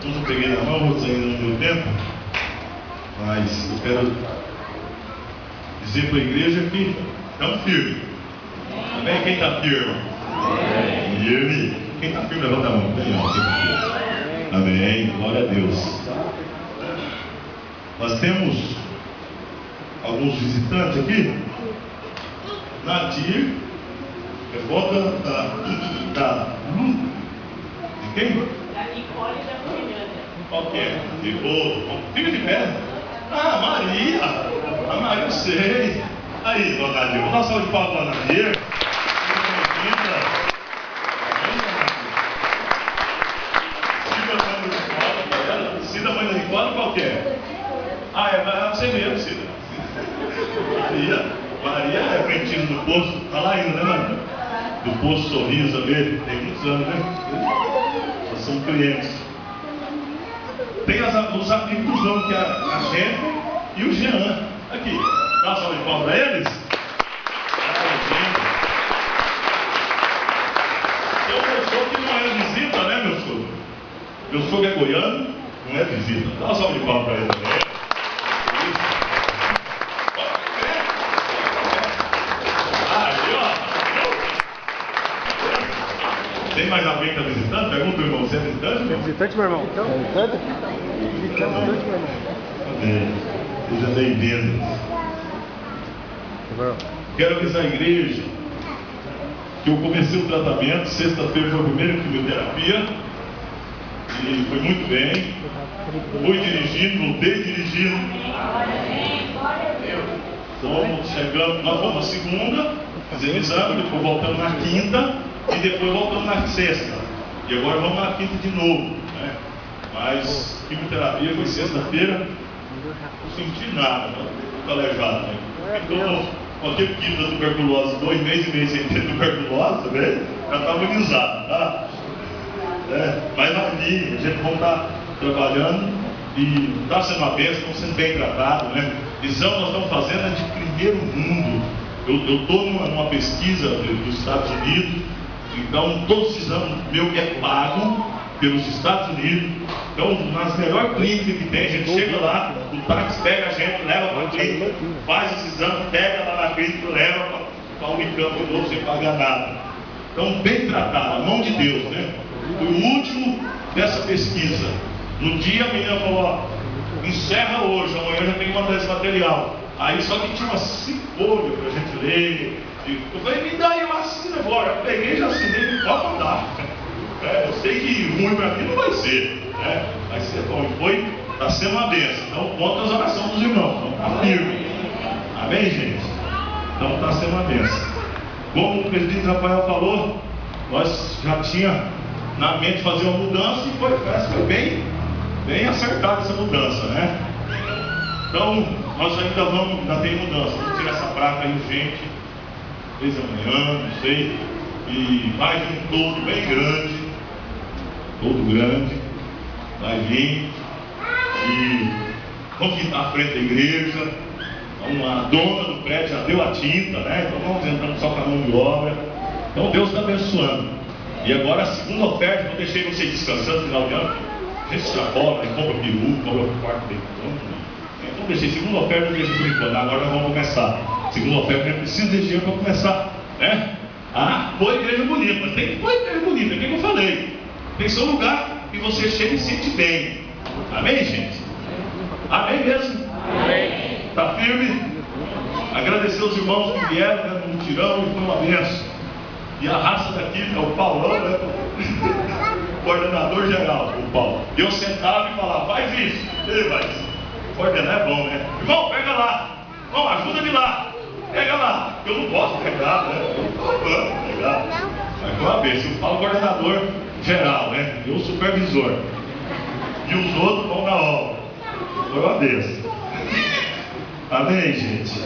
eu não peguei na mão, outros ainda não deu tempo, mas eu quero dizer para a igreja que estamos firmes. Amém? Quem está firme? Firme. Quem está firme, levanta a mão. Bem alto, quem tá firme. Amém. Glória a Deus. Nós temos alguns visitantes aqui. Nadir, é volta da de quem? Da Nicole e da Fernanda. Ok. Fica de pé. Ah, Maria. A Maria, eu sei. Aí, dona Nadir, vamos dar uma salva de palmas para a Nadir. Cida, mãe da Nicole, qual que é? Ah, é você mesmo, Cida. Maria é aprendiz do posto, está lá ainda, né, Maria? Do posto Sorriso ali, tem muitos anos, né? Nós somos clientes. Tem os amigos do João, que é a Jennifer e o Jean. Aqui, dá uma salva de palmas para eles. Tem um pessoal que não é visita, né, meu sogro? Meu sogro é goiano, não é visita. Dá uma salva de palmas para eles, né? Tem mais alguém que está visitando? Pergunta, irmão, você é visitante? É visitante, meu irmão? Então, visitante? Visitante, meu irmão. Amém. Seja bem-vindo. Quero avisar a igreja que eu comecei o tratamento. Sexta-feira foi a primeira quimioterapia. E foi muito bem. Fui dirigindo, voltei dirigindo. Então, chegamos, nós vamos na segunda, fizemos exame, depois voltamos na quinta. E depois voltamos na sexta. E agora vamos na quinta de novo, né? Mas quimioterapia foi sexta-feira. Não senti nada, muito aleijado, né? Então, com aquele quilo da tuberculose, 2 meses e meio sem ter tuberculose, né? Já está imunizado, tá? Mas ali, a gente vai estar trabalhando e está sendo uma bênção, estamos sendo bem tratados, né? Exame nós estamos fazendo é de primeiro mundo. Eu estou numa pesquisa dos Estados Unidos. Então, todos os exames meu que é pago pelos Estados Unidos. Então, nas melhores clínicas que tem, a gente chega lá, o táxi pega a gente, leva para a clínica, faz esse exame, pega lá na clínica, leva para o Unicamp de novo sem pagar nada. Então, bem tratado, a mão de Deus, né? Foi o último dessa pesquisa. No dia a menina falou, ó, encerra hoje, amanhã já tem que mandar esse material. Aí só que tinha umas 5 folhas para a gente ler. Eu falei, me dá aí, eu assino agora. Eu peguei, já assinei, me pode mandar. Eu sei que ruim para mim não vai ser, né? Vai ser bom. E está sendo uma bênção. Então, conta as orações dos irmãos. Então, está firme. Amém, gente? Então, está sendo uma bênção. Como o presidente Rafael falou, nós já tinha na mente fazer uma mudança e parece que foi bem acertada essa mudança, né? Então, nós ainda tem mudança. Vamos tirar essa placa aí, gente. Talvez amanhã, não sei, e mais um todo bem grande, todo grande, vai vir, e vamos ficar à frente da igreja. A dona do prédio já deu a tinta, né? Então vamos entrando só com a mão de obra. Então Deus está abençoando. E agora a segunda oferta, eu deixei vocês descansando no final de ano. A gente já cobra, compra peru, compra o quarto bem pronto. Então deixei segunda oferta, deixa por enquanto. Agora nós vamos começar. Segunda oferta, eu preciso de dinheiro para começar, né? Ah, foi igreja bonita, mas tem que pôr igreja bonita, é o que eu falei. Tem seu lugar e você chega e sente bem. Amém, gente? Amém mesmo? Amém. Está firme? Agradecer aos irmãos que vieram, né, no mutirão, e foi uma benção. E a raça daqui é o Paulão, né? Coordenador geral, o Paulo. E eu sentava e falava, faz isso. Ele faz. Coordenar é bom, né? Irmão, pega lá. Irmão, ajuda de lá. Pega lá. Eu não posso pegar, né? Eu não posso pegar. Mas foi uma benção. O Paulo coordenador geral, né? Eu supervisor. E os outros vão na obra. Foi uma benção. Amém, gente?